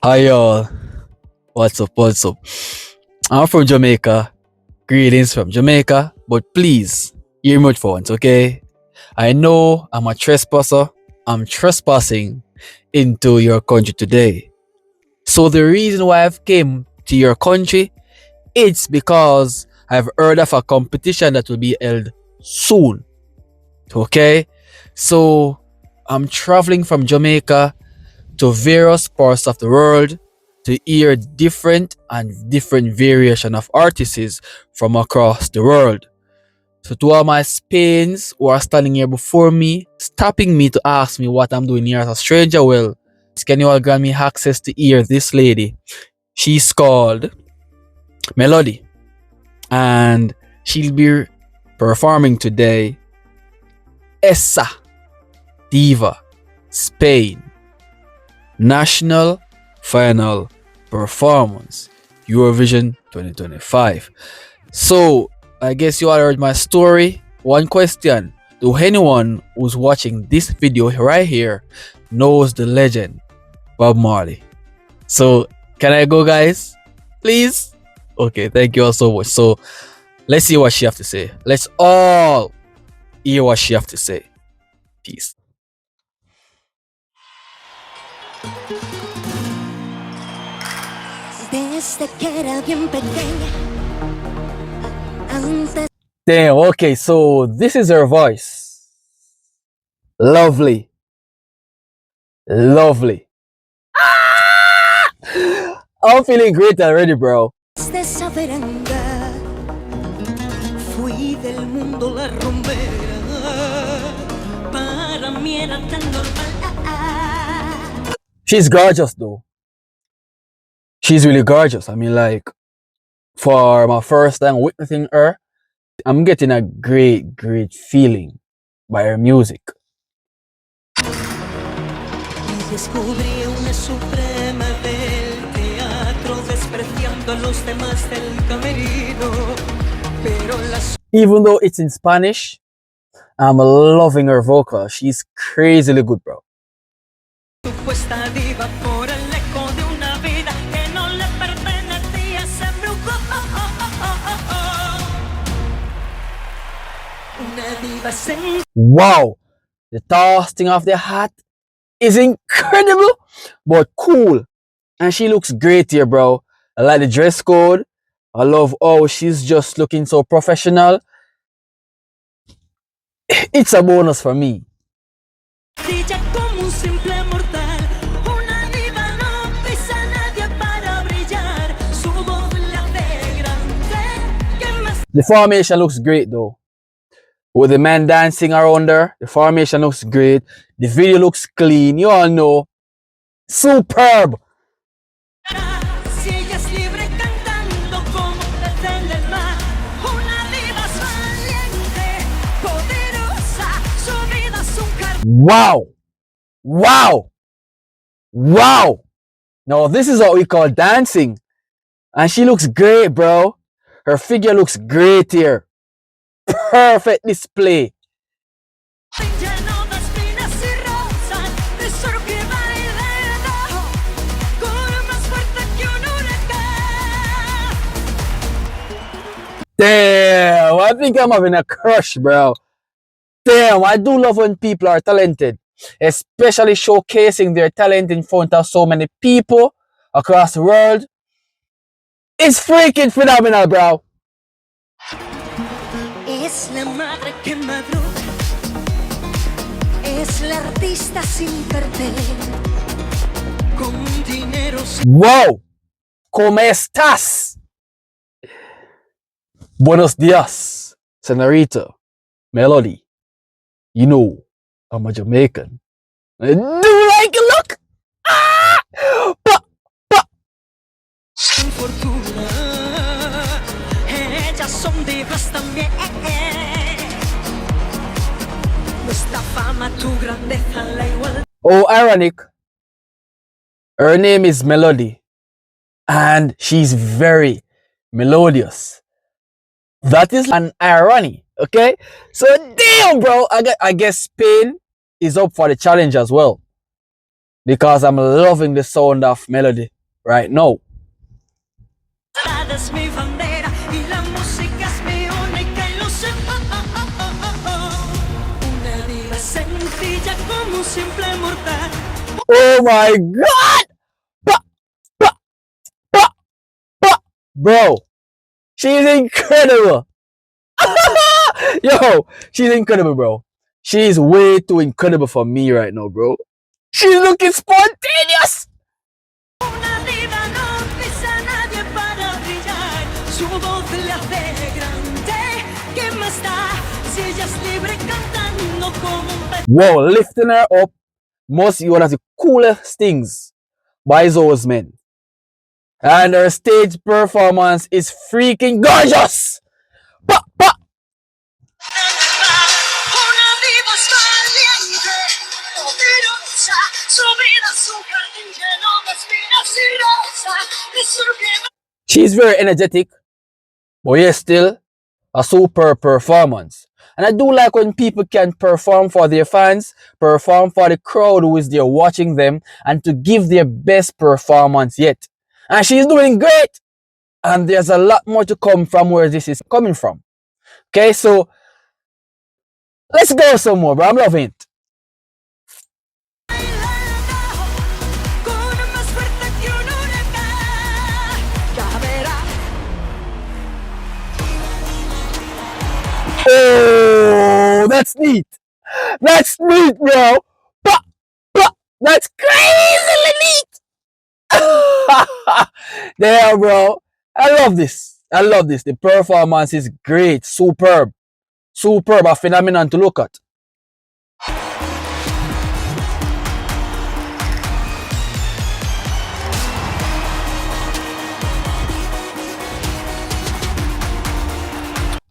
Hi y'all. What's up? What's up? I'm from Jamaica. Greetings from Jamaica. But please, hear me out for once, okay? I know I'm a trespasser. I'm trespassing into your country today. So the reason why I've came to your country, it's because I've heard of a competition that will be held soon. Okay? So I'm traveling from Jamaica to various parts of the world to hear different variation of artists from across the world. So to all my Spains who are standing here before me, stopping me to ask me what I'm doing here as a stranger, well, can you all grant me access to hear this lady? She's called Melody, and she'll be performing today Essa Diva, Spain. National Final Performance Eurovision 2025. So, I guess you all heard my story. One question: do anyone who's watching this video right here knows the legend Bob Marley? So, can I go, guys? Please? Okay, thank you all so much. So, let's see what she have to say. Let's all hear what she have to say. Peace. Desde que era bien pequeña. Antes. Damn, okay, so this is her voice. Lovely. Lovely. Ah! I'm feeling great already, bro. Desde esa veranda fui del mundo la rumbera. Para mí era tan normal. She's gorgeous though. She's really gorgeous. I mean, like, for my first time witnessing her, I'm getting a great feeling by her music. Even though it's in Spanish, I'm loving her vocal. She's crazily good, bro. Wow, the tossing of the hat is incredible, but cool. And she looks great here, bro. I like the dress code. I love how she's just looking so professional. It's a bonus for me. The formation looks great though. With the man dancing around her, the formation looks great. The video looks clean. You all know. Superb. Wow. Wow. Wow. Now this is what we call dancing. And she looks great, bro. Her figure looks great here. Perfect display. Damn, I think I'm having a crush, bro. Damn, I do love when people are talented, especially showcasing their talent in front of so many people across the world. It's freaking phenomenal, bro. Es la madre que madruga, es la artista sin cartel, con dinero. Wow, ¿cómo estás? Buenos días, señorita Melody. You know, I'm a Jamaican. Do you like a look? Ah! But. Sin fortuna, ellas son divas también. Nuestra fama, tu grandeza, la igualdad. Oh, ironic. Her name is Melody, and she's very melodious. That is an irony, okay? So damn, bro. I guess Spain is up for the challenge as well. because I'm loving the sound of melody right now. Oh my god! Bah, bah, bah, bah. Bro, she's incredible. Yo, she's incredible, bro. She's way too incredible for me right now, bro. She's looking spontaneous. Whoa, lifting her up must be one of the coolest things by those men. And her stage performance is freaking gorgeous. Bah, bah. She's very energetic, but yes, still a super performance. And I do like when people can perform for their fans, perform for the crowd who is there watching them, and to give their best performance yet. And she's doing great. And there's a lot more to come from where this is coming from. Okay, so let's go some more, bro. I'm loving it. Oh, that's neat. That's neat, bro. Bah, bah. That's crazily neat. Damn, bro. I love this. I love this. The performance is great. Superb. Superb. A phenomenon to look at.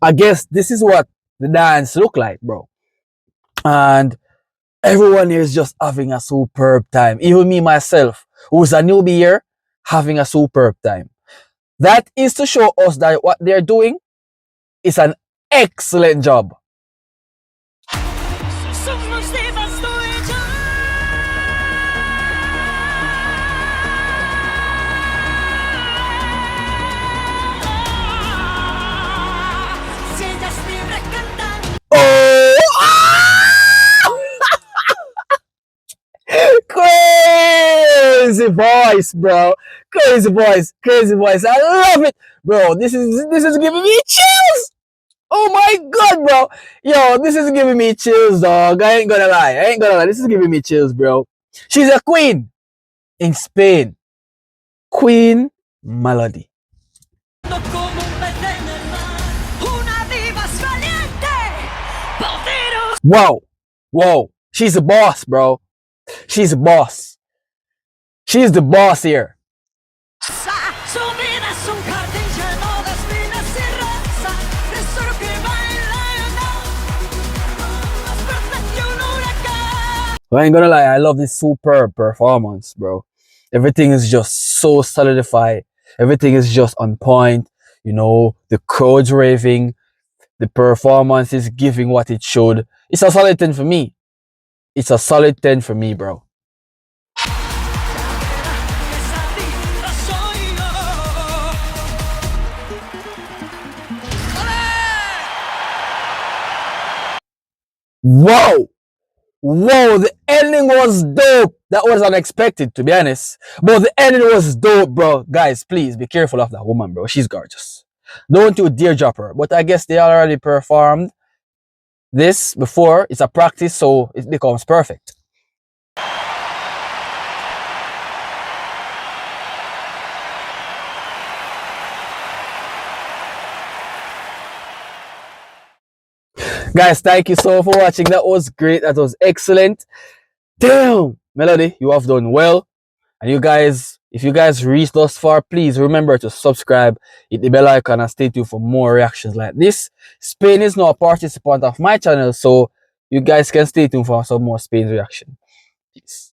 I guess this is what the dance look like, bro. And everyone here is just having a superb time. Even me myself, who's a newbie here, having a superb time. That is to show us that what they're doing is an excellent job. Oh! Crazy voice, bro. Crazy voice. Crazy voice. I love it, bro. This is giving me chills. Oh my god, bro. Yo, this is giving me chills, dog. I ain't gonna lie. This is giving me chills, bro. She's a queen in Spain. Queen Melody. Wow. Whoa. She's a boss, bro. She's a boss. She's the boss here. I ain't gonna lie, I love this superb performance, bro. Everything is just so solidified. Everything is just on point. You know, the crowd's raving. The performance is giving what it should. It's a solid 10 for me. It's a solid 10 for me, bro. Whoa! Whoa, the ending was dope. That was unexpected, to be honest. But the ending was dope, bro. Guys, please be careful of that woman, bro. She's gorgeous. Don't you dare drop her. But I guess they already performed this before. It's a practice, so it becomes perfect. Guys, thank you so much for watching. That was great. That was excellent. Damn, Melody, you have done well. And you guys, if you guys reached thus far, please remember to subscribe, hit the bell icon, and stay tuned for more reactions like this. Spain is now a participant of my channel, so you guys can stay tuned for some more Spain reaction. Peace.